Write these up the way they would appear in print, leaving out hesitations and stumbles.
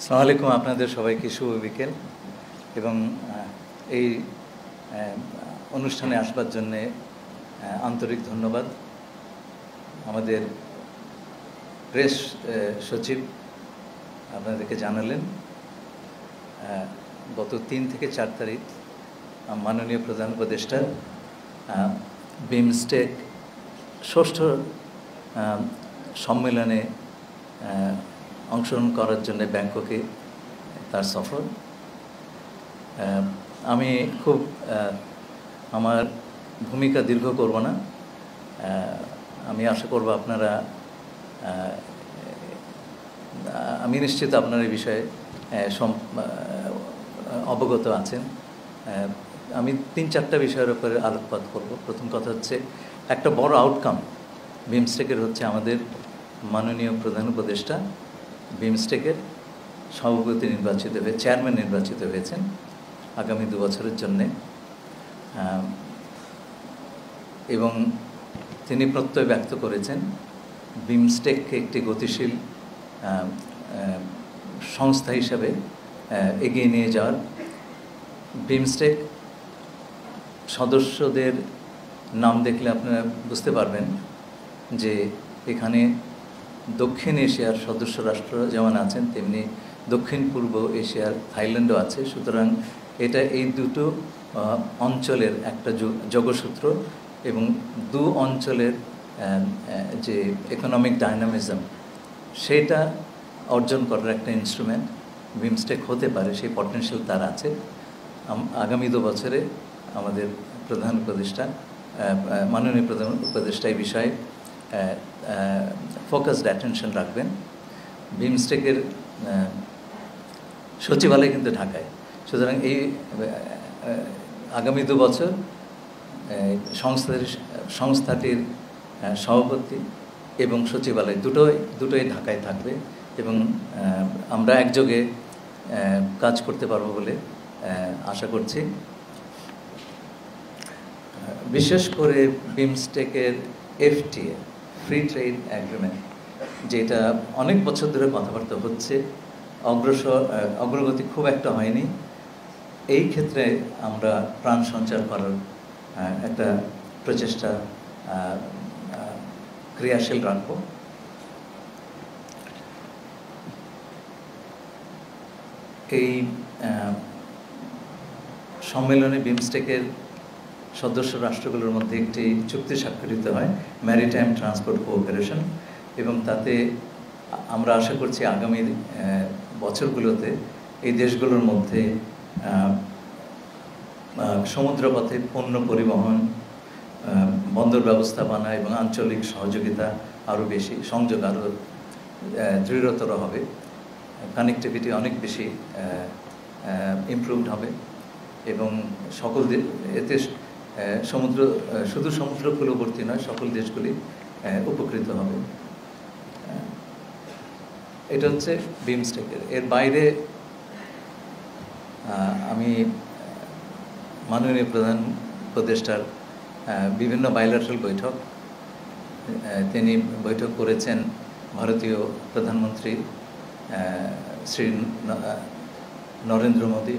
আসসালামু আলাইকুম, আপনাদের সবাইকে শুভ বিকেল এবং এই অনুষ্ঠানে আসবার জন্যে আন্তরিক ধন্যবাদ। আমাদের প্রেস সচিব আপনাদেরকে জানালেন গত 3 থেকে 4 তারিখ মাননীয় প্রধান উপদেষ্টা বিমস্টেক ষষ্ঠ সম্মেলনে অংশগ্রহণ করার জন্য ব্যাংককে তার সফর। আমি খুব আমার ভূমিকা দীর্ঘ করব না। আমি আশা করব আপনারা আমি নিশ্চিত আপনার এই বিষয়ে অবগত আছেন। আমি 3-4টা বিষয়ের উপরে আলোকপাত করব। প্রথম কথা হচ্ছে, একটা বড় আউটকাম বিমস্টেকের হচ্ছে আমাদের মাননীয় প্রধান উপদেষ্টা বিমস্টেকের সভাপতি চেয়ারম্যান নির্বাচিত হয়েছেন আগামী 2 বছরের জন্যে, এবং তিনি প্রত্যয় ব্যক্ত করেছেন বিমস্টেককে একটি গতিশীল সংস্থা হিসাবে এগিয়ে নিয়ে যাওয়ার। বিমস্টেক সদস্যদের নাম দেখলে আপনারা বুঝতে পারবেন যে এখানে দক্ষিণ এশিয়ার সদস্য রাষ্ট্র যেমন আছেন, তেমনি দক্ষিণ পূর্ব এশিয়ার থাইল্যান্ডও আছে। সুতরাং এটা এই দুটো অঞ্চলের একটা যোগসূত্র এবং দু অঞ্চলের যে ইকোনমিক ডাইনামিজম সেটা অর্জন করার একটা ইনস্ট্রুমেন্ট বিমস্টেক হতে পারে, সেই পটেনশিয়াল তার আছে। আগামী 2 বছরে আমাদের প্রধান উপদেষ্টা মাননীয় প্রধান উপদেষ্টা এই বিষয়ে ফোকাসড অ্যাটেনশন রাখবেন। বিমস্টেকের সচিবালয় কিন্তু ঢাকায়, সুতরাং এই আগামী 2 বছর সংস্থাটির সভাপতি এবং সচিবালয় দুটোই ঢাকায় থাকবে এবং আমরা একযোগে কাজ করতে পারবো বলে আশা করছি। বিশেষ করে বিমস্টেকের FTA ফ্রি ট্রেড অ্যাগ্রিমেন্ট, যেটা অনেক বছর ধরে কথাবার্তা হচ্ছে, অগ্রগতি খুব একটা হয়নি। এই ক্ষেত্রে আমরা প্রাণ সঞ্চার করার একটা প্রচেষ্টা ক্রিয়াশীল রাখব। এই সম্মেলনে বিমস্টেকের সদস্য রাষ্ট্রগুলোর মধ্যে একটি চুক্তি স্বাক্ষরিত হয়, ম্যারিটাইম ট্রান্সপোর্ট কোঅপারেশন, এবং তাতে আমরা আশা করছি আগামী বছরগুলোতে এই দেশগুলোর মধ্যে সমুদ্রপথে পণ্য পরিবহন, বন্দর ব্যবস্থাপনা এবং আঞ্চলিক সহযোগিতা আরও বেশি, সংযোগ আরও দৃঢ়তর হবে, কানেক্টিভিটি অনেক বেশি ইমপ্রুভড হবে এবং সকল এতে শুধু সমুদ্রকূলবর্তী নয়, সকল দেশগুলি উপকৃত হবে। এটা হচ্ছে বিমস্টেকের। এর বাইরে আমি মাননীয় প্রধান উপদেষ্টার বিভিন্ন বাইলাটারাল বৈঠক তিনি বৈঠক করেছেন ভারতীয় প্রধানমন্ত্রী শ্রী নরেন্দ্র মোদী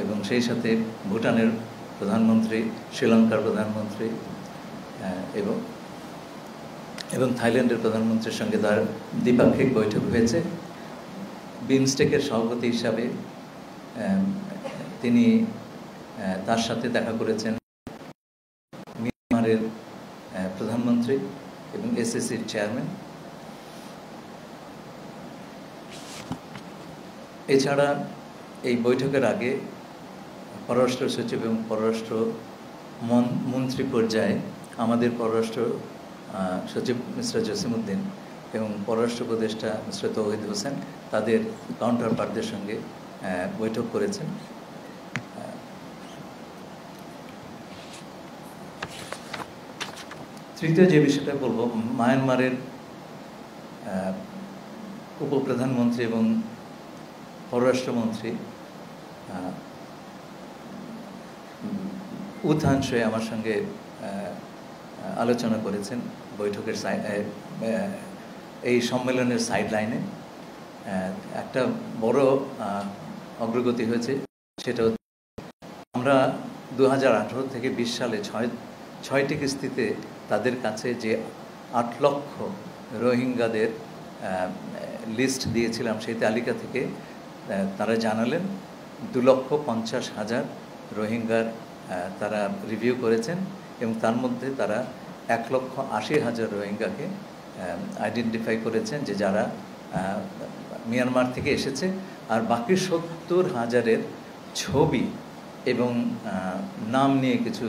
এবং সেই সাথে ভুটানের প্রধানমন্ত্রী, শ্রীলঙ্কার প্রধানমন্ত্রী এবং থাইল্যান্ডের প্রধানমন্ত্রীর সঙ্গে তার দ্বিপাক্ষিক বৈঠক হয়েছে। বিমস্টেকের সভাপতি হিসাবে তিনি তার সাথে দেখা করেছেন মিয়ানমারের প্রধানমন্ত্রী এবং SACর চেয়ারম্যান। এছাড়া এই বৈঠকের আগে পররাষ্ট্র সচিব এবং পররাষ্ট্র মন্ত্রী পর্যায়ে আমাদের পররাষ্ট্র সচিব মিস্টার জসিমউদ্দিন এবং পররাষ্ট্র উপদেষ্টা মিস্টার তৌহিদ হোসেন তাদের কাউন্টার পার্টদের সঙ্গে বৈঠক করেছেন। তৃতীয় যে বিষয়টা বলবো, মায়ানমারের উপপ্রধানমন্ত্রী এবং পররাষ্ট্রমন্ত্রী উত্থান শয়ে আমার সঙ্গে আলোচনা করেছেন বৈঠকের এই সম্মেলনের সাইডলাইনে। একটা বড় অগ্রগতি হয়েছে, সেটা হচ্ছে আমরা 2018 থেকে 20 সালে ছয়টি কিস্তিতে তাদের কাছে যে 8 লক্ষ রোহিঙ্গাদের লিস্ট দিয়েছিলাম, সেই তালিকা থেকে তারা জানালেন 2,50,000 রোহিঙ্গার তারা রিভিউ করেছেন এবং তার মধ্যে তারা 1,80,000 রোহিঙ্গাকে আইডেন্টিফাই করেছেন যে যারা মিয়ানমার থেকে এসেছে, আর বাকি 70,000-এর ছবি এবং নাম নিয়ে কিছু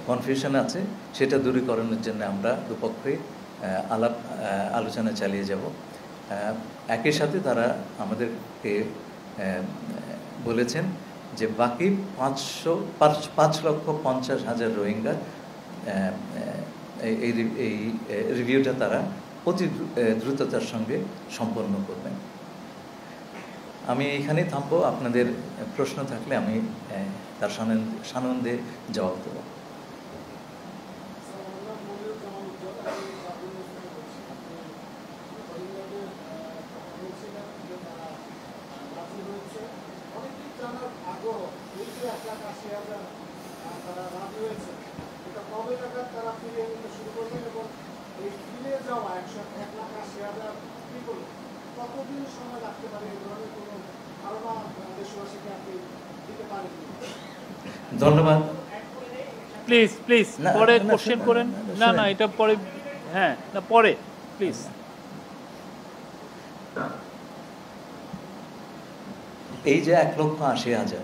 কনফিউশন আছে, সেটা দূরীকরণের জন্য আমরা দুপক্ষে আলোচনা চালিয়ে যাব। একই সাথে তারা আমাদেরকে বলেছেন যে বাকি 5,50,000 রোহিঙ্গা এই রিভিউটা তারা অতি দ্রুততার সঙ্গে সম্পন্ন করবেন। আমি এখানে থামবো, আপনাদের প্রশ্ন থাকলে আমি তার সানন্দে জবাব দেব। ধন্যবাদ। প্লিজ প্লিজ পরে কোশ্চেন করেন। না না, এটা পরে, হ্যাঁ না পরে প্লিজ। এই যে 1,80,000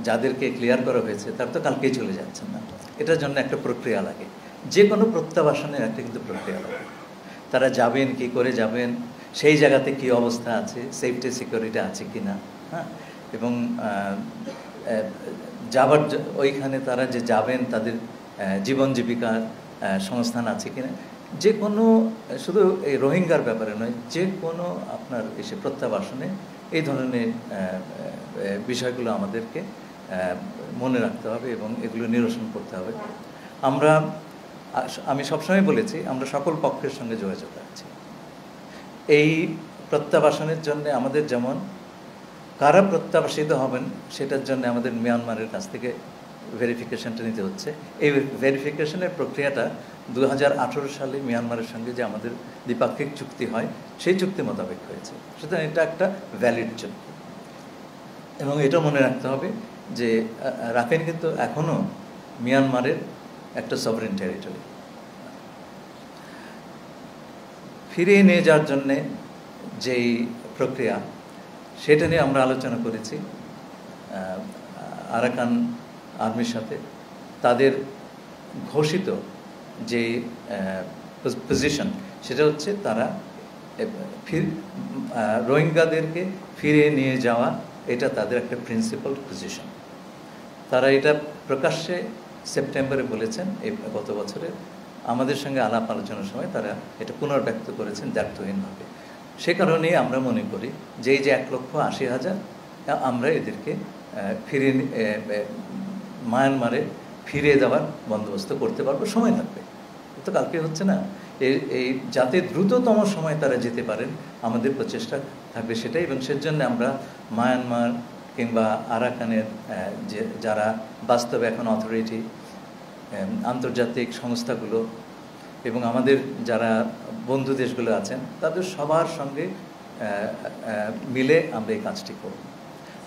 যাদেরকে ক্লিয়ার করা হয়েছে, তার তো কালকেই চলে যাচ্ছেন না, এটার জন্য একটা প্রক্রিয়া লাগে। যে কোনো প্রত্যাবাসনের একটা কিন্তু প্রক্রিয়া লাগে। তারা যাবেন, কি করে যাবেন, সেই জায়গাতে কি অবস্থা আছে, সেফটি সিকিউরিটি আছে কি না, হ্যাঁ, এবং যাবার ওইখানে তারা যে যাবেন তাদের জীবন জীবিকার সংস্থান আছে কিনা, যে কোনো, শুধু এই রোহিঙ্গার ব্যাপারে নয়, যে কোনো আপনার এসে প্রত্যাবাসনে এই ধরনের বিষয়গুলো আমাদেরকে মনে রাখতে হবে এবং এগুলো নিরসন করতে হবে। আমি সবসময় বলেছি, আমরা সকল পক্ষের সঙ্গে যোগাযোগ রাখছি। এই প্রত্যাবাসনের জন্য আমাদের যেমন কারা প্রত্যাবাসিত হবেন সেটার জন্য আমাদের মিয়ানমারের কাছ থেকে ভেরিফিকেশনটা নিতে হচ্ছে। এই ভেরিফিকেশনের প্রক্রিয়াটা 2018 সালে মিয়ানমারের সঙ্গে যে আমাদের দ্বিপাক্ষিক চুক্তি হয়, সেই চুক্তি মোতাবেক হয়েছে। সুতরাং এটা একটা ভ্যালিড চুক্তি এবং এটা মনে রাখতে হবে যে রাখাইন কিন্তু এখনও মিয়ানমারের একটা সভরেন টেরিটরি। ফিরিয়ে নিয়ে যাওয়ার জন্যে যেই প্রক্রিয়া, সেটা নিয়ে আমরা আলোচনা করেছি আরাকান আর্মির সাথে। তাদের ঘোষিত যে পজিশন, সেটা হচ্ছে তারা রোহিঙ্গাদেরকে ফিরিয়ে নিয়ে যাওয়া, এটা তাদের একটা প্রিন্সিপাল পজিশন। তারা এটা প্রকাশ্যে সেপ্টেম্বরে বলেছেন, এই গত বছরে আমাদের সঙ্গে আলাপ আলোচনার সময় তারা এটা পুনর্ব্যক্ত করেছেন দ্ব্যর্থহীনভাবে। সে কারণেই আমরা মনে করি যে এই যে 1,80,000 আমরা এদেরকে মায়ানমারে ফিরিয়ে দেওয়ার বন্দোবস্ত করতে পারবো। সময় লাগবে, তো কালকে হচ্ছে না। এই যাতে দ্রুততম সময় তারা যেতে পারেন, আমাদের প্রচেষ্টা থাকবে সেটাই। এবং সেজন্য আমরা মায়ানমার কিংবা আরাকানের যে যারা বাস্তবে এখন অথরিটি, আন্তর্জাতিক সংস্থাগুলো এবং আমাদের যারা বন্ধু দেশগুলো আছেন, তাদের সবার সঙ্গে মিলে আমরা এই কাজটি করব।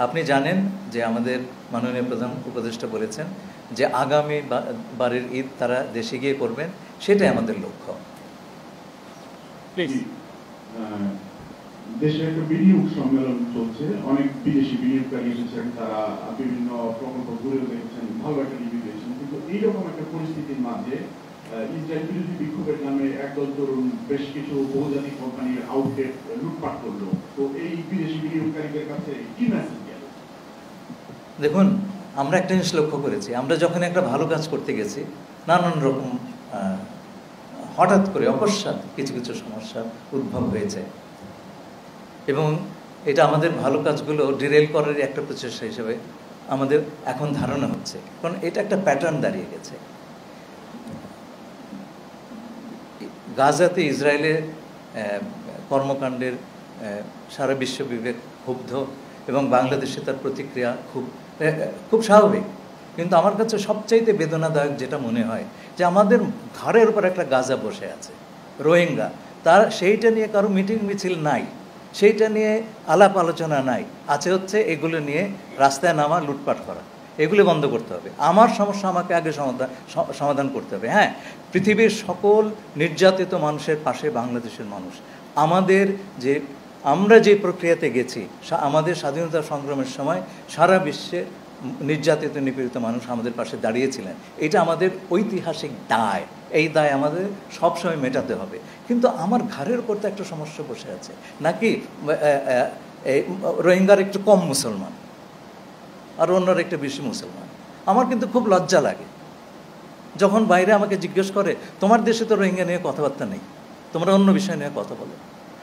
আপনি জানেন যে আমাদের মাননীয় প্রধান উপদেষ্টা বলেছেন যে আগামী বারের ঈদ তারা দেশে গিয়ে করবেন, সেটাই আমাদের লক্ষ্য। দেশে একটা বিনিয়োগ সম্মেলন চলছে, অনেক বিদেশি বিনিয়োগকারী এসেছেন, তারা বিভিন্ন প্রকল্প ঘুরেও দেখছেন, ভালো একটা রিভিউ দিয়েছেন। কিন্তু এইরকম একটা পরিস্থিতির মাঝে ইসরায়েল বিরোধী বিক্ষোভের নামে একদল তরুণ বেশ কিছু বহুজাতিক কোম্পানির আউটলেট লুটপাট করলো। তো এই বিদেশি বিনিয়োগকারীদের কাছে কি মেসেজ গেল? দেখুন, আমরা একটা জিনিস লক্ষ্য করেছি, আমরা যখন একটা ভালো কাজ করতে গেছি, নানান রকম হঠাৎ করে অকস্মাৎ কিছু কিছু সমস্যার উদ্ভব হয়েছে এবং এটা আমাদের ভালো কাজগুলো ডিরেল করার একটা প্রচেষ্টা হিসেবে আমাদের এখন ধারণা হচ্ছে, কারণ এটা একটা প্যাটার্ন দাঁড়িয়ে গেছে। গাজাতে ইসরায়েলের কর্মকাণ্ডের সারা বিশ্ব বিবেক ক্ষুব্ধ এবং বাংলাদেশে তার প্রতিক্রিয়া খুব স্বাভাবিক। কিন্তু আমার কাছে সবচাইতে বেদনাদায়ক যেটা মনে হয় যে আমাদের ঘাড়ের উপর একটা গাজা বসে আছে, রোহিঙ্গা, তার সেইটা নিয়ে কারো মিটিং মিছিল নাই, সেইটা নিয়ে আলাপ আলোচনা নাই, আছে হচ্ছে এগুলো নিয়ে রাস্তায় নামা, লুটপাট করা। এগুলো বন্ধ করতে হবে। আমার সমস্যা আমাকে আগে সমাধান করতে হবে। হ্যাঁ, পৃথিবীর সকল নির্যাতিত মানুষের পাশে বাংলাদেশের মানুষ। আমরা যে প্রক্রিয়াতে গেছি, আমাদের স্বাধীনতা সংগ্রামের সময় সারা বিশ্বে নির্যাতিত নিপীড়িত মানুষ আমাদের পাশে দাঁড়িয়েছিলেন। এটা আমাদের ঐতিহাসিক দায়। এই দায় আমাদের সবসময় মেটাতে হবে। কিন্তু আমার ঘাড়ের উপর তো একটা সমস্যা বসে আছে, নাকি রোহিঙ্গার একটু কম মুসলমান আর অন্যরা একটু বেশি মুসলমান। আমার কিন্তু খুব লজ্জা লাগে যখন বাইরে আমাকে জিজ্ঞেস করে, তোমার দেশে তো রোহিঙ্গা নিয়ে কথাবার্তা নেই, তোমরা অন্য বিষয় নিয়ে কথা বলো।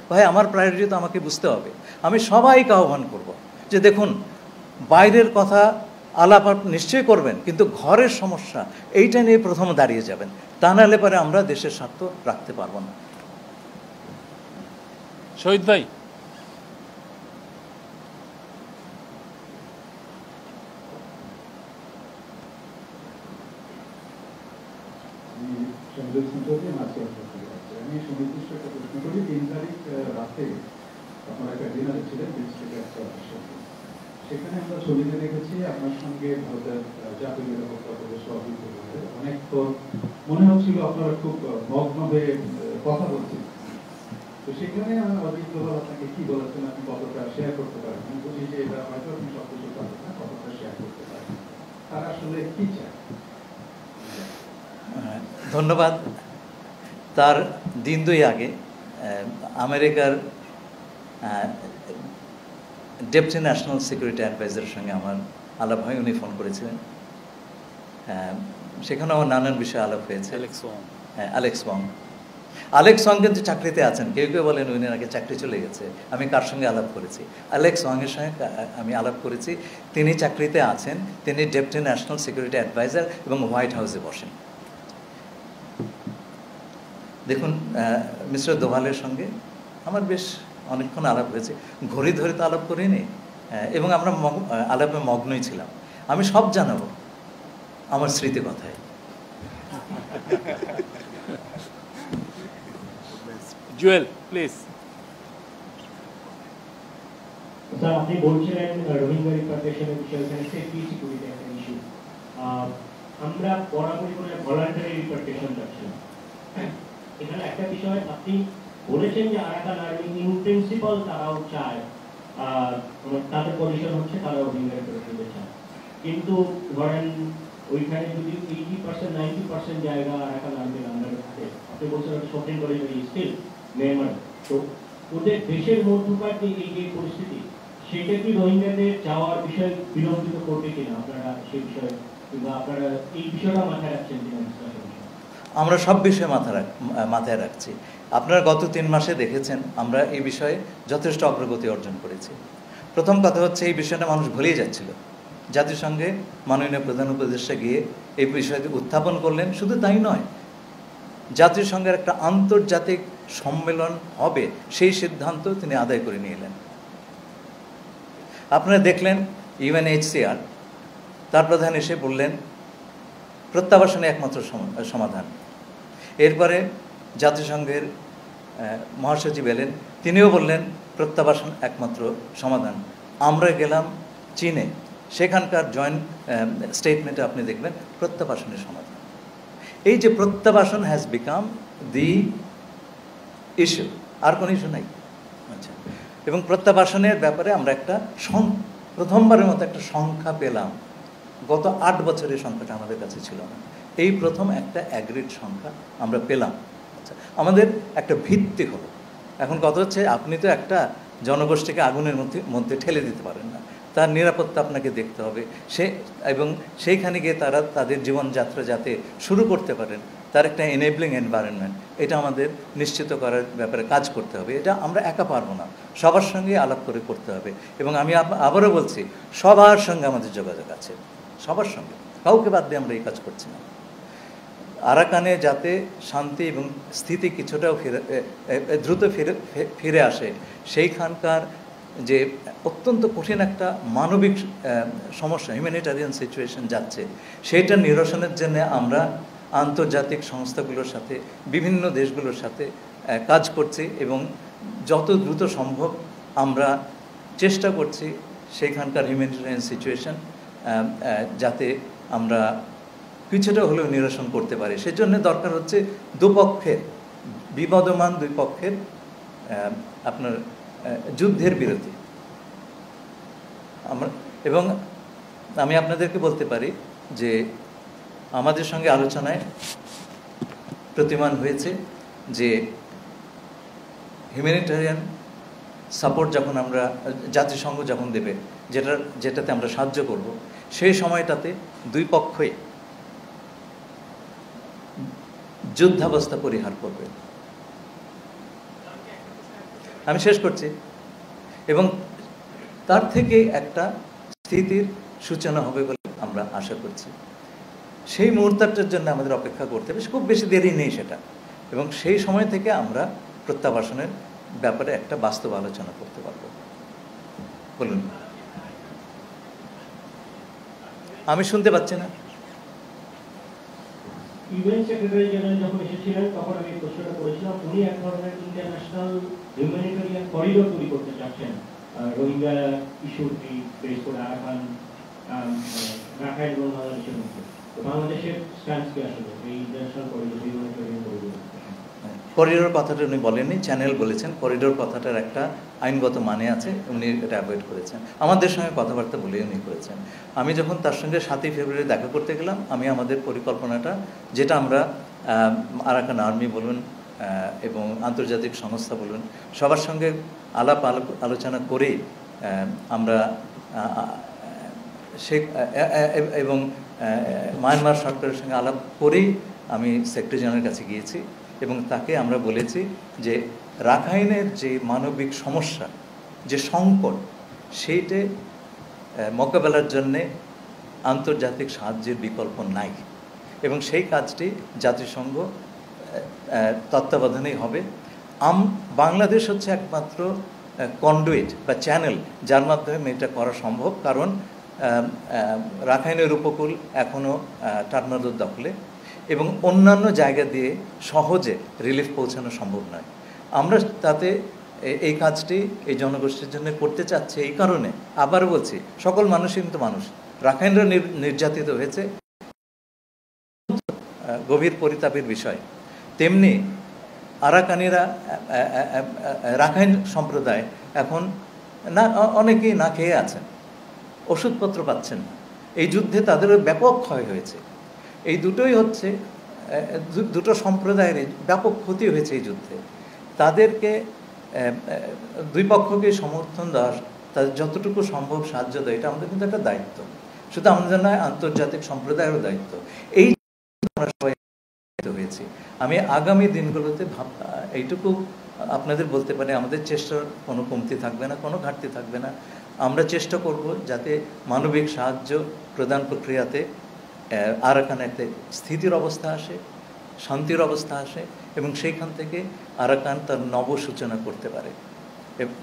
ভাই, আমার প্রায়োরিটি তো আমাকে বুঝতে হবে। আমি সবাইকে আহ্বান করব যে দেখুন, বাইরের কথা আলাপ নিশ্চয়ই করবেন, কিন্তু ঘরের সমস্যা এইটা নিয়ে প্রথম দাঁড়িয়ে যাবেন। তা নাহলে পরে আমরা দেশের স্বার্থ রাখতে পারবো না। শহীদ ভাই, আমি সুনির্দিষ্ট একটা প্রশ্ন করি। 3 তারিখ রাতে আপনারা একটা ডিনারে ছিলেন, সেখানে আমরা ছবিতে দেখেছি আপনার সঙ্গে ভারতের জাতীয় নিরাপত্তা উপদেষ্টা অজিত দোভালের। অনেক তো মনে হচ্ছিল আপনারা খুব মগ্ন হয়ে কথা বলছেন। তো সেখানে অজিত দোভাল আপনাকে কি বলেছেন, আপনি কতটা শেয়ার করতে পারেন? আমি বুঝি যে এটা হয়তো আপনি সব কিছু পারেন না, কতটা শেয়ার করতে পারেন, তারা আসলে কি চায়? ধন্যবাদ। তার দিন 2 আগে আমেরিকার ডেপুটি ন্যাশনাল সিকিউরিটি অ্যাডভাইজারের সঙ্গে আমার আলাপ হয়। উনি ফোন করেছিলেন, সেখানে আমার নানান বিষয়ে আলাপ হয়েছে। হ্যাঁ, আলেক্স ওয়াং কিন্তু চাকরিতে আছেন। কেউ কেউ বলেন উনি নাকি চাকরি চলে গেছে। আমি কার সঙ্গে আলাপ করেছি? আলেক্স ওয়াংয়ের সঙ্গে আমি আলাপ করেছি। তিনি চাকরিতে আছেন, তিনি ডেপুটি ন্যাশনাল সিকিউরিটি অ্যাডভাইজার এবং হোয়াইট হাউসে বসেন। দেখুন, মিস্টার দোভালের সঙ্গে আমার বেশ অনেকক্ষণ আলাপ হয়েছে। ঘড়ি ধরে তো আলাপ করিনি, এবং আমরা আলাপে মগ্নই ছিলাম। আমি সব জানাবো আমার স্মৃতি কথায়। জুয়েল প্লিজ। স্যার, আপনি বলছিলেন রোহিঙ্গা রিপাট্রিয়েশনের বিষয়ে, এখানে সেফটি সিকিউরিটি একটা ইস্যু। আমরা বরাবরই করে ভলান্টারি রিপাট্রিয়েশন যাচ্ছি। এখানে একটা বিষয় আপনি বলেছেন যে আরাকান আর্মি ইন প্রিন্সিপাল তারাও চায়, তাদের পজিশন হচ্ছে তারা রোহিঙ্গা রিপাট্রিয়েশন চায়, কিন্তু ধরেন ওইখানে যদি 80-90% জায়গা আরাকান আর্মির আন্ডারে থাকে, আপনি বলছেন শপিং করে স্টিল মেয়ানমার, তো ওদের দেশের মধ্যকার এই যে পরিস্থিতি, সেটা কি রোহিঙ্গাদের যাওয়ার বিষয় বিলম্বিত করবে কিনা আপনারা সেই বিষয়ে, কিংবা আপনারা এই বিষয়টা মাথায় রাখছেন কিনা? আমরা সব বিষয়ে মাথায় রাখছি। আপনারা গত 3 মাসে দেখেছেন আমরা এই বিষয়ে যথেষ্ট অগ্রগতি অর্জন করেছি। প্রথম কথা হচ্ছে, এই বিষয়টা মানুষ ভুলেই যাচ্ছিল। জাতিসংঘে মাননীয় প্রধান উপদেষ্টা গিয়ে এই বিষয়টি উত্থাপন করলেন। শুধু তাই নয়, জাতিসংঘের একটা আন্তর্জাতিক সম্মেলন হবে সেই সিদ্ধান্ত তিনি আদায় করে নিয়ে এলেন। আপনারা দেখলেন UNHCR তার প্রধান এসে বললেন প্রত্যাবাসনে একমাত্র সমাধান। এরপরে জাতিসংঘের মহাসচিব এলেন, তিনিও বললেন প্রত্যাবাসন একমাত্র সমাধান। আমরা গেলাম চীনে, সেখানকার জয়েন্ট স্টেটমেন্টে আপনি দেখবেন প্রত্যাবাসনের সমাধান। এই যে প্রত্যাবাসন হ্যাজ বিকাম দি ইস্যু, আর কোনো ইস্যু নাই। আচ্ছা, এবং প্রত্যাবাসনের ব্যাপারে আমরা একটা প্রথমবারের মতো একটা সংখ্যা পেলাম। গত 8 বছরের সংখ্যাটা আমাদের কাছে ছিল না। এই প্রথম একটা অ্যাগ্রিড সংখ্যা আমরা পেলাম। আচ্ছা, আমাদের একটা ভিত্তি হলো। এখন কথা হচ্ছে, আপনি তো একটা জনগোষ্ঠীকে আগুনের মধ্যে ঠেলে দিতে পারেন না, তার নিরাপত্তা আপনাকে দেখতে হবে। এবং সেইখানে গিয়ে তারা তাদের জীবনযাত্রা যাতে শুরু করতে পারেন, তার একটা এনেবলিং এনভায়রনমেন্ট, এটা আমাদের নিশ্চিত করার ব্যাপারে কাজ করতে হবে। এটা আমরা একা পারবো না, সবার সঙ্গে আলাপ করে করতে হবে। এবং আমি আবারও বলছি, সবার সঙ্গে আমাদের যোগাযোগ আছে, সবার সঙ্গে, কাউকে বাদ দিয়ে আমরা এই কাজ করছি না। আরাকানে যাতে শান্তি এবং স্থিতি কিছুটাও দ্রুত ফিরে আসে, সেইখানকার যে অত্যন্ত কঠিন একটা মানবিক সমস্যা, হিউম্যানিটারিয়ান সিচুয়েশন যাচ্ছে, সেইটা নিরসনের জন্য আমরা আন্তর্জাতিক সংস্থাগুলোর সাথে, বিভিন্ন দেশগুলোর সাথে কাজ করছি এবং যত দ্রুত সম্ভব আমরা চেষ্টা করছি সেইখানকার হিউম্যানিটারিয়ান সিচুয়েশন যাতে আমরা কিছুটা হলেও নিরসন করতে পারি। সেজন্য দরকার হচ্ছে দুপক্ষের, বিবদমান দুই পক্ষের আপনার যুদ্ধের বিরতি। এবং আমি আপনাদেরকে বলতে পারি যে আমাদের সঙ্গে আলোচনায় প্রতিমান হয়েছে যে হিউম্যানিটারিয়ান সাপোর্ট যখন আমরা জাতিসংঘ যখন দেবে, যেটাতে আমরা সাহায্য করব, সেই সময়টাতে দুই পক্ষই যুদ্ধাবস্থা পরিহার করবে। আমি শেষ করছি। এবং তার থেকে একটা স্থিতির সূচনা হবে বলে আমরা আশা করছি। সেই মুহূর্তটার জন্য আমাদের অপেক্ষা করতে হবে, খুব বেশি দেরি নেই সেটা। এবং সেই সময় থেকে আমরা প্রত্যাবাসনের ব্যাপারে একটা বাস্তব আলোচনা করতে পারবো। বলুন। আমি শুনতে পাচ্ছি না। ইউএন সেক্রেটারি জেনারেল যখন এসেছিলেন তখন আমি প্রশ্নটা করেছিলাম, উনি এক ধরনের ইন্টারন্যাশনাল হিউম্যানিটারিয়ান করিডোর তৈরি করতে চাচ্ছেন রোহিঙ্গা ইস্যুটি বেস করে আরাকান, রাখাইন এবং বাংলাদেশের মধ্যে। তো বাংলাদেশের স্ট্যান্স কি আসলে এই international corridor, humanitarian corridor? Corridor কথাটা উনি বলেননি, চ্যানেল বলেছেন। করিডোর কথাটার একটা আইনগত মানে আছে, উনি এটা অ্যাভয়েড করেছেন। আমাদের সঙ্গে কথাবার্তা বলেই উনি করেছেন। আমি যখন তার সঙ্গে 7ই ফেব্রুয়ারি দেখা করতে গেলাম, আমি আমাদের পরিকল্পনাটা, যেটা আমরা আরাকান আর্মি বলুন এবং আন্তর্জাতিক সংস্থা বলুন, সবার সঙ্গে আলোচনা করেই আমরা এবং মায়ানমার সরকারের সঙ্গে আলাপ করেই আমি সেক্রেটারি জেনারেলের কাছে গিয়েছি এবং তাকে আমরা বলেছি যে রাখাইনের যে মানবিক সমস্যা, যে সংকট, সেইটে মোকাবেলার জন্যে আন্তর্জাতিক সাহায্যের বিকল্প নাই এবং সেই কাজটি জাতিসংঘ তত্ত্বাবধানেই হবে। বাংলাদেশ হচ্ছে একমাত্র কন্ডুইট বা চ্যানেল যার মাধ্যমে এটা করা সম্ভব, কারণ রাখাইনের উপকূল এখনও টার্নারদের দখলে এবং অন্যান্য জায়গা দিয়ে সহজে রিলিফ পৌঁছানো সম্ভব নয়। আমরা তাতে এই কাজটি এই জনগোষ্ঠীর জন্য করতে চাচ্ছি। এই কারণে আবার বলছি, সকল মানুষই কিন্তু মানুষ। রাখাইনরা নির্যাতিত হয়েছে, গভীর পরিতাপের বিষয়। তেমনি আরাকানিরা, রাখাইন সম্প্রদায় এখন অনেকেই না খেয়ে আছেন, ওষুধপত্র পাচ্ছেন না। এই যুদ্ধে তাদেরও ব্যাপক ক্ষয় হয়েছে। এই দুটোই হচ্ছে, দুটো সম্প্রদায়ের ব্যাপক ক্ষতি হয়েছে এই যুদ্ধে। তাদেরকে দুই পক্ষকে সমর্থন দেওয়া, তাদের যতটুকু সম্ভব সাহায্য দেয়, এটা আমাদের কিন্তু একটা দায়িত্ব। শুধু আমাদের নয়, আন্তর্জাতিক সম্প্রদায়েরও দায়িত্ব। এই আমরা সবাই হয়েছি। আমি আগামী দিনগুলোতে এইটুকু আপনাদের বলতে পারি, আমাদের চেষ্টার কোনো কমতি থাকবে না, কোনো ঘাটতি থাকবে না। আমরা চেষ্টা করব যাতে মানবিক সাহায্য প্রদান প্রক্রিয়াতে আরাকানে একটা স্থিতির অবস্থা আসে, শান্তির অবস্থা আসে এবং সেইখান থেকে আরাকান তার নবসূচনা করতে পারে।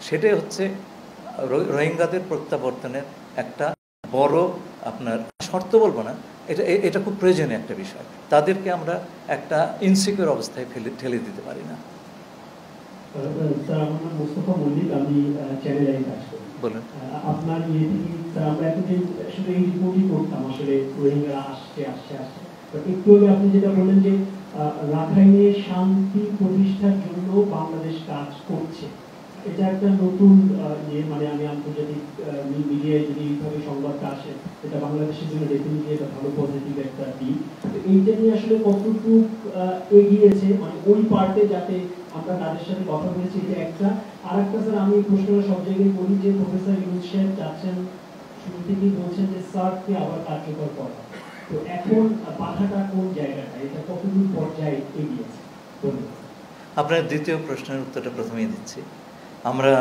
সেটাই হচ্ছে রোহিঙ্গাদের প্রত্যাবর্তনের একটা বড় আপনার শর্ত বলবো না, এটা খুব প্রয়োজনীয় একটা বিষয়। তাদেরকে আমরা একটা ইনসিকিউর অবস্থায় ঠেলে দিতে পারি না। স্যার, আমার নাম মোস্তফা মল্লিক, আমি চ্যানেল আই কাজ করি। বলুন। আপনার ইয়ে থেকে স্যার, আমরা এতদিন আসলে এই রিপোর্টই করতাম, আসলে রোহিঙ্গা আসছে। একটু আগে আপনি যেটা বললেন যে রাখাইনে শান্তি প্রতিষ্ঠার জন্য বাংলাদেশ কাজ করছে, এটা একটা নতুন মানে আমি আন্তর্জাতিক মিডিয়ায় যদি এইভাবে সংবাদটা আসে, এটা বাংলাদেশের জন্য ডেফিনেটলি একটা ভালো পজিটিভ একটা দিক। এইটা নিয়ে আসলে কতটুকু এগিয়েছে, মানে ওই পার্টে, যাতে আমরা তাদের সাথে কথা বলেছি, এটা একটা। আর একটা স্যার, আমি প্রশ্নটা সব জায়গায় করি যে প্রফেসর ইউনূস সাহেব চাচ্ছেন, শুরু থেকেই বলছেন যে সার্ককে আবার কার্যকর করা। তো এখন বাধাটা কোন জায়গাটা, এটা কতদূর পর্যায়ে এগিয়েছে? ধন্যবাদ। আপনার দ্বিতীয় প্রশ্নের উত্তরটা প্রথমেই দিচ্ছি। আমরা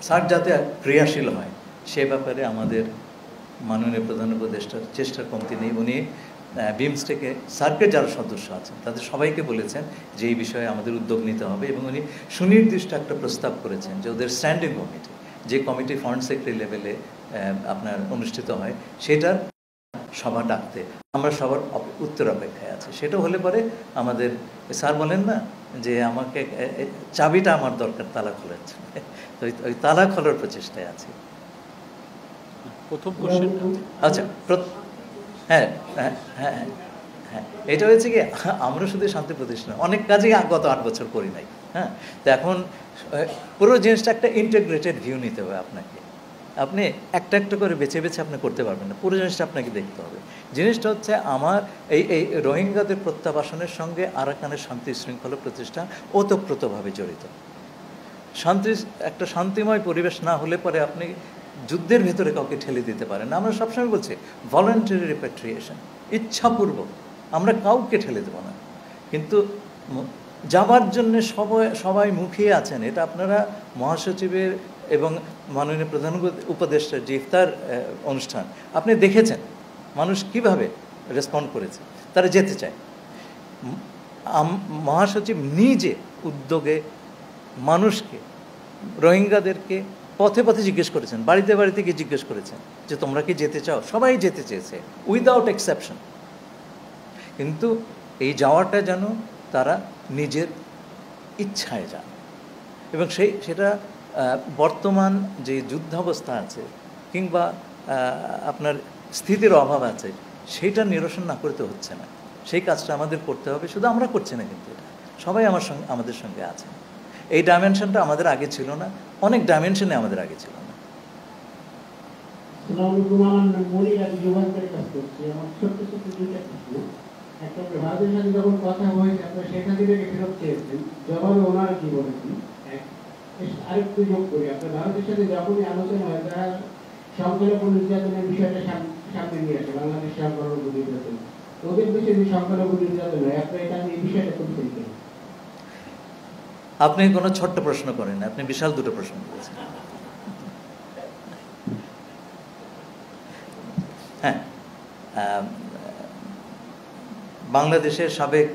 সার্ক যাতে ক্রিয়াশীল হয় সে ব্যাপারে আমাদের মাননীয় প্রধান উপদেষ্টার চেষ্টার কমতি নেই। উনি বিমস্টেকে সার্কের যারা সদস্য আছেন তাদের সবাইকে বলেছেন যে এই বিষয়ে আমাদের উদ্যোগ নিতে হবে, এবং উনি সুনির্দিষ্ট একটা প্রস্তাব করেছেন যে ওদের স্ট্যান্ডিং কমিটি, যে কমিটি ফরেন সেক্রেটারি লেভেলে আপনার অনুষ্ঠিত হয়, সেটার সভা ডাকতে আমরা সবার উত্তর অপেক্ষায় আছি। সেটা হলে পরে আমাদের স্যার বলেন না যে আমাকে চাবিটা আমার দরকার তালা খোলার জন্য, ওই তালা খোলার প্রচেষ্টায় আছে। প্রথম কোশ্চেনটা আচ্ছা, হ্যাঁ হ্যাঁ হ্যাঁ হ্যাঁ হ্যাঁ, এটা হয়েছে কি, আমরা শুধু শান্তি প্রতিষ্ঠান অনেক কাজেই গত 8 বছর করি নাই। হ্যাঁ, তো এখন পুরো জিনিসটা একটা ইন্টিগ্রেটেড ভিউ নিতে হবে আপনাকে। আপনি একটা একটা করে বেছে বেছে আপনি করতে পারবেন না, পুরো জিনিসটা আপনাকে দেখতে হবে। জিনিসটা হচ্ছে আমার এই রোহিঙ্গাদের প্রত্যাবাসনের সঙ্গে আরাকানের শান্তি শৃঙ্খলা প্রতিষ্ঠান ওতপ্রোতভাবে জড়িত। একটা শান্তিময় পরিবেশ না হলে পরে আপনি যুদ্ধের ভেতরে কাউকে ঠেলে দিতে পারেন না। আমরা সবসময় বলছি ভলান্টারি রিপ্যাট্রিয়েশন, ইচ্ছাপূর্বক, আমরা কাউকে ঠেলে দেবো না। কিন্তু যাবার জন্য সবাই মুখিয়ে আছেন, এটা আপনারা মহাসচিবের এবং মাননীয় প্রধান উপদেষ্টার যে ইফতার অনুষ্ঠান আপনি দেখেছেন, মানুষ কিভাবে রেসপন্ড করেছে, তারা যেতে চায়। মহাসচিব নিজে উদ্যোগে মানুষকে, রোহিঙ্গাদেরকে পথে পথে জিজ্ঞেস করেছেন, বাড়িতে বাড়িতে গিয়ে জিজ্ঞেস করেছেন যে তোমরা কি যেতে চাও। সবাই যেতে চেয়েছে উইদাউট এক্সেপশন। কিন্তু এই যাওয়াটা যেন তারা নিজের ইচ্ছায় যান, এবং সেটা বর্তমান যে যুদ্ধাবস্থা আছে কিংবা আপনার স্থিতির অভাব আছে, সেইটা নিরসন না করতে হচ্ছে না। সেই কাজটা আমাদের করতে হবে। শুধু আমরা করছি না, কিন্তু এটা সবাই আমাদের সঙ্গে আছেন। এই ডাইমেনশনটা আমাদের আগে ছিল না, অনেক ডাইমেনশনে আমাদের আগে ছিল না। ভারতের সাথে যখন কথা হয়েছে আপনার শেখ হাসিনাকে ফেরত চেয়েছেন, জবাবে ওনারা কি বলেছেন? আরেকটু যোগ করি, আপনার ভারতের সাথে যখনই আলোচনা হয় তারা সংখ্যালঘু নির্যাতনের বিষয়টা সামনে নিয়ে আসে, বাংলাদেশ সংখ্যালঘু নির্যাতন, ওদের দেশে যে সংখ্যালঘু নির্যাতন হয়, আপনার এটা এই বিষয়টা খুব ফেলতে। আপনি কোনো ছোট্ট প্রশ্ন করেন, আপনি বিশাল দুটো প্রশ্ন করেছেন। হ্যাঁ, বাংলাদেশের সাবেক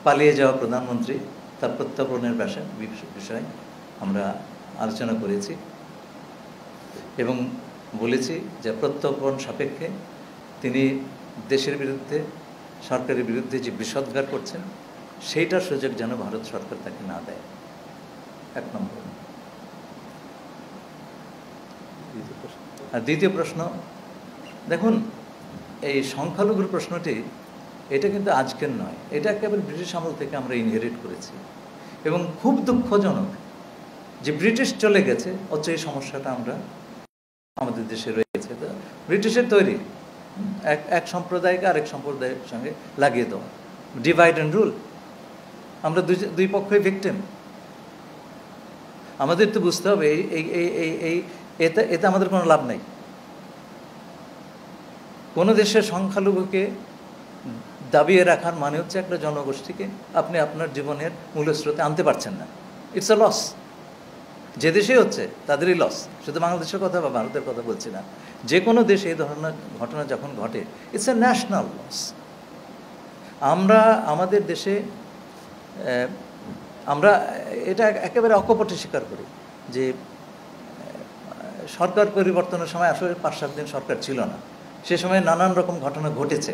পালিয়ে যাওয়া প্রধানমন্ত্রী, তার প্রত্যাপনের বিষয়ে আমরা আলোচনা করেছি এবং বলেছি যে প্রত্যর্পণ সাপেক্ষে তিনি দেশের বিরুদ্ধে, সরকারের বিরুদ্ধে যে বিষোদ্গার করছেন, সেইটার সুযোগ যেন ভারত সরকার তাকে না দেয়। 1 নম্বর। আর দ্বিতীয় প্রশ্ন, দেখুন এই সংখ্যালঘুর প্রশ্নটি, এটা কিন্তু আজকের নয়, এটা একেবারে ব্রিটিশ আমল থেকে আমরা ইনহেরিট করেছি। এবং খুব দুঃখজনক যে ব্রিটিশ চলে গেছে, অথচ এই সমস্যাটা আমরা আমাদের দেশে রয়েছে। ব্রিটিশের তৈরি এক সম্প্রদায়কে আরেক সম্প্রদায়ের সঙ্গে লাগিয়ে দেওয়া, ডিভাইড অ্যান্ড রুল। আমরা দুই পক্ষই ভিকটিম। আমাদের তো বুঝতে হবে এতে আমাদের কোনো লাভ নেই। কোনো দেশের সংখ্যালঘুকে দাবিয়ে রাখার মানে হচ্ছে একটা জনগোষ্ঠীকে আপনি আপনার জীবনের মূলস্রোতে আনতে পারছেন না। It's a loss. যে দেশেই হচ্ছে তাদেরই লস। শুধু বাংলাদেশের কথা বা ভারতের কথা বলছি না, যে কোনো দেশে এই ধরনের ঘটনা যখন ঘটে, ইটস এ ন্যাশনাল লস। আমরা আমাদের দেশে আমরা এটা একেবারে অকপটে স্বীকার করি যে সরকার পরিবর্তনের সময় আসলে 5-7 দিন সরকার ছিল না, সে সময় নানান রকম ঘটনা ঘটেছে।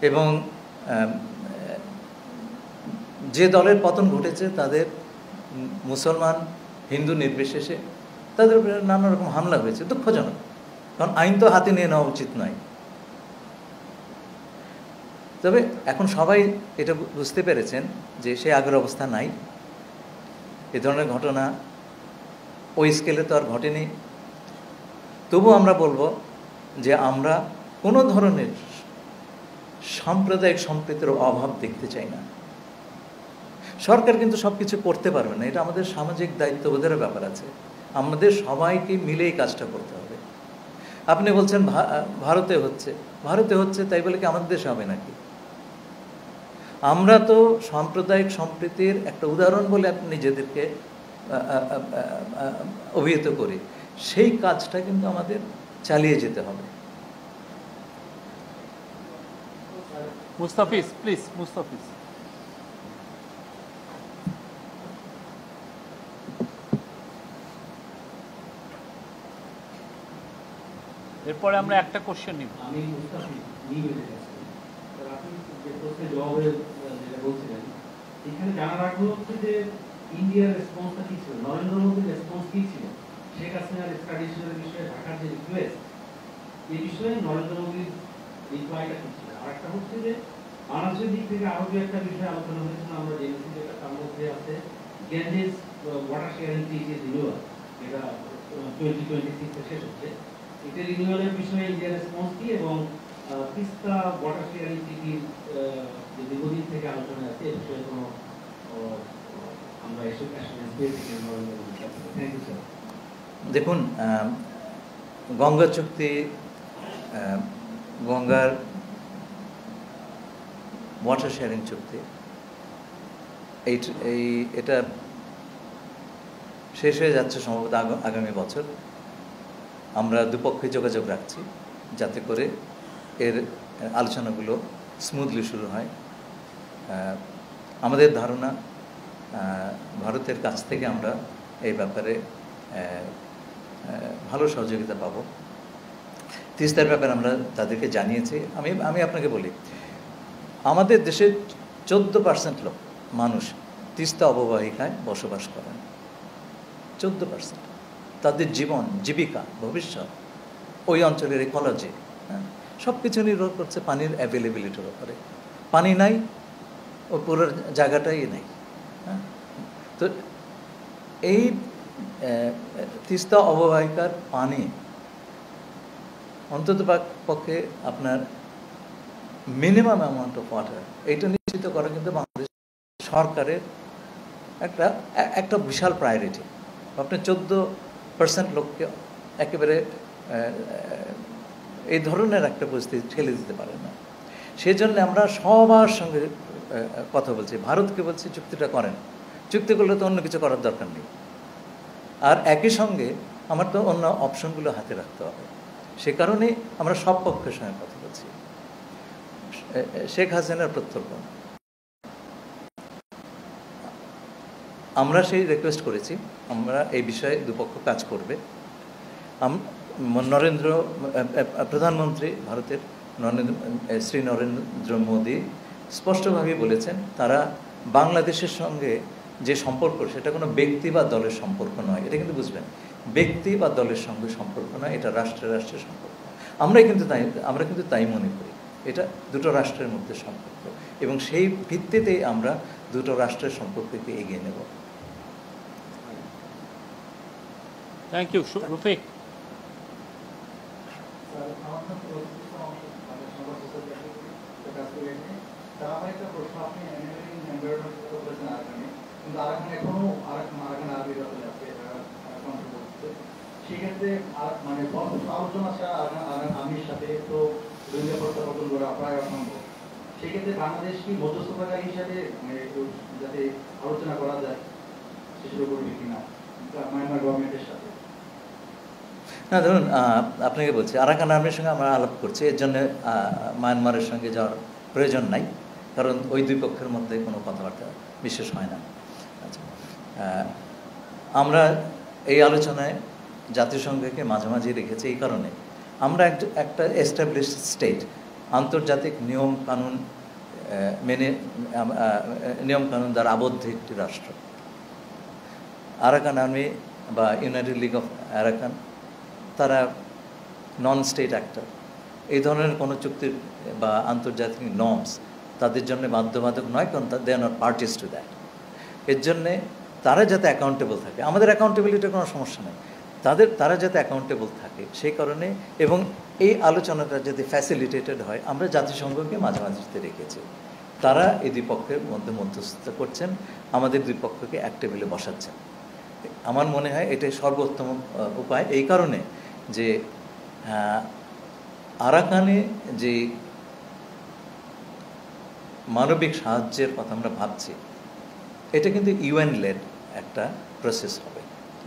এবং যে দলের পতন ঘটেছে তাদের মুসলমান হিন্দু নির্বিশেষে তাদের উপরে নানা রকম হামলা হয়েছে, দুঃখজনক। কারণ আইন তো হাতে নিয়ে নেওয়া উচিত নয়। তবে এখন সবাই এটা বুঝতে পেরেছেন যে সে আগের অবস্থা নাই। এ ধরনের ঘটনা ওই স্কেলে তো আর ঘটেনি। তবু আমরা বলবো যে আমরা কোনো ধরনের সাম্প্রদায়িক সম্প্রীতির অভাব দেখতে চাই না। সরকার কিন্তু সব কিছু করতে পারবে না, এটা আমাদের সামাজিক দায়িত্ববোধের ব্যাপার আছে। আমাদের সবাইকে মিলে এই কাজটা করতে হবে। আপনি বলছেন ভারতে হচ্ছে তাই বলে কি আমাদের দেশে হবে নাকি? আমরা তো সাম্প্রদায়িক সম্প্রীতির একটা উদাহরণ বলে নিজেদেরকে অভিহিত করি। সেই কাজটা কিন্তু আমাদের চালিয়ে যেতে হবে। মুস্তাফিজ প্লিজ, মুস্তাফিজ। এরপরে আমরা একটা কোশ্চেন নিব। আমি মুস্তাফিজ নিবেদন করছি, আপনি যে প্রশ্নের জবাবে যেটা বলছিলেন, এখানে জানার আগ্রহ হচ্ছে যে ইন্ডিয়ার রেসপন্সটা কি ছিল, নরেন্দ্র মোদীর রেসপন্স কি ছিল শেখ হাসিনার এক্সট্রাডিশনের বিষয়ে, ঢাকার যে রিকোয়েস্ট, এই বিষয়ে নরেন্দ্র মোদীর রিপ্লাইটা কি ছিল। আর একটা হচ্ছে যে বাংলাদেশের দিক থেকে আরো একটা বিষয় আলোচনা হয়েছিল, আমরা জেনেছি যেটা তার মধ্যে আছে গ্যাঞ্জেস ওয়াটার শেয়ারিং ট্রিটি রিনিউয়াল, যেটা 2026 শেষ হচ্ছে। এটা রিনিউয়ালের বিষয়ে ইন্ডিয়ার রেসপন্স কি, এবং তিস্তা ওয়াটার শেয়ারিং ট্রিটির যে দীর্ঘদিন থেকে আলোচনা আছে এ বিষয়ে কোনো আমরা অ্যাসুরেন্স পেয়েছি কিনা নরেন্দ্র মোদীর কাছ থেকে। Thank you sir. দেখুন, গঙ্গা চুক্তি, গঙ্গার ওয়াটার শেয়ারিং চুক্তি, এটা শেষ হয়ে যাচ্ছে সম্ভবত আগামী বছর। আমরা দুপক্ষে যোগাযোগ রাখছি যাতে করে এর আলোচনাগুলো স্মুথলি শুরু হয়। আমাদের ধারণা ভারতের কাছ থেকে আমরা এই ব্যাপারে ভালো সহযোগিতা পাব। তিস্তার ব্যাপারে আমরা তাদেরকে জানিয়েছি। আমি আপনাকে বলি, আমাদের দেশের 14% লোক মানুষ তিস্তা অববাহিকায় বসবাস করেন। 14%। তাদের জীবন, জীবিকা, ভবিষ্যৎ, ওই অঞ্চলের ইকোলজি, সব কিছু নির্ভর করছে পানির অ্যাভেলেবিলিটির উপরে। পানি নাই, ও পুরো জায়গাটাই নেই। তো এই তিস্তা অববাহিকার পানি অন্তত পক্ষে আপনার মিনিমাম অ্যামাউন্ট অফ ওয়াটার, এইটা নিশ্চিত করা কিন্তু বাংলাদেশ সরকারের একটা বিশাল প্রায়োরিটি। আপনি 14% লোককে একেবারে এই ধরনের একটা পরিস্থিতি ঠেলে দিতে পারেন না। সেই জন্য আমরা সবার সঙ্গে কথা বলছি, ভারতকে বলছি চুক্তিটা করেন। চুক্তি করলে তো অন্য কিছু করার দরকার নেই। আর একই সঙ্গে আমার তো অন্য অপশনগুলো হাতে রাখতে হবে। সে কারণেই আমরা সব পক্ষের সঙ্গে কথা বলছি। শেখ হাসিনার প্রত্যর্পণ, আমরা সেই রিকোয়েস্ট করেছি, আমরা এই বিষয়ে দুপক্ষ কাজ করবে। প্রধানমন্ত্রী ভারতের শ্রী নরেন্দ্র মোদী স্পষ্টভাবে বলেছেন তারা বাংলাদেশের সঙ্গে যে সম্পর্ক, সেটা কোনো ব্যক্তি বা দলের সম্পর্ক নয়। এটা কিন্তু বুঝবেন, ব্যক্তি বা দলের সঙ্গে সম্পর্ক নয়, এটা রাষ্ট্রের সম্পর্ক। আমরা কিন্তু তাই মনে করি, এটা দুটো রাষ্ট্রের মধ্যে সম্পর্ক, এবং সেই ভিত্তিতেই আমরা দুটো রাষ্ট্রের সম্পর্ককে এগিয়ে নেব। Thank you. রফিক। সেক্ষেত্রে মানে আলোচনা আমির সাথে তো রোহিঙ্গা প্রত্যাবর্তন করা প্রায় অসম্ভব। সেক্ষেত্রে বাংলাদেশ কি মধ্যস্থতাকারী হিসাবে যাতে আলোচনা করা যায় সেসব করবে কিনা মায়ানমার গভর্নমেন্টের সাথে? না, ধরুন আপনাকে বলছি, আরাকান আর্মির সঙ্গে আমরা আলাপ করছি, এর জন্য মায়ানমারের সঙ্গে যাওয়ার প্রয়োজন নাই, কারণ ওই দুই পক্ষের মধ্যে কোনো কথাবার্তা বিশেষ হয় না। আচ্ছা, আমরা এই আলোচনায় জাতিসংঘকে মাঝামাঝি রেখেছি এই কারণে, আমরা একটা এস্টাবলিশড স্টেট, আন্তর্জাতিক নিয়ম কানুন মেনে নিয়মকানুন দ্বারা আবদ্ধ একটি রাষ্ট্র। আরাকান আর্মি বা ইউনাইটেড লিগ অফ আরাকান তারা নন স্টেট অ্যাক্টর। এই ধরনের কোনো চুক্তির বা আন্তর্জাতিক নর্মস তাদের জন্য বাধ্যবাধক নয়, কারণ they are not parties to that. এর জন্যে তারা যাতে অ্যাকাউন্টেবল থাকে, আমাদের অ্যাকাউন্টেবিলিটির কোনো সমস্যা নেই, তারা যাতে অ্যাকাউন্টেবল থাকে সেই কারণে, এবং এই আলোচনাটা যদি ফ্যাসিলিটেটেড হয়, আমরা জাতিসংঘকে মাঝামাঝিতে রেখেছি। তারা এই দুই পক্ষের মধ্যে মধ্যস্থতা করছেন, আমাদের দুই পক্ষকে এক টেবিলে বসাচ্ছেন। আমার মনে হয় এটাই সর্বোত্তম উপায়, এই কারণে যে আরাকানে যে মানবিক সাহায্যের কথা আমরা ভাবছি, এটা কিন্তু ইউএন লেড একটা প্রসেস হবে,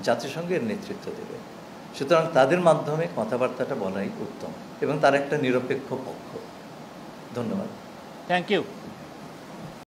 জাতিসংঘের নেতৃত্ব দেবে। সুতরাং তাদের মাধ্যমে কথাবার্তাটা বলাই উত্তম এবং তার একটা নিরপেক্ষ পক্ষ। ধন্যবাদ। Thank you.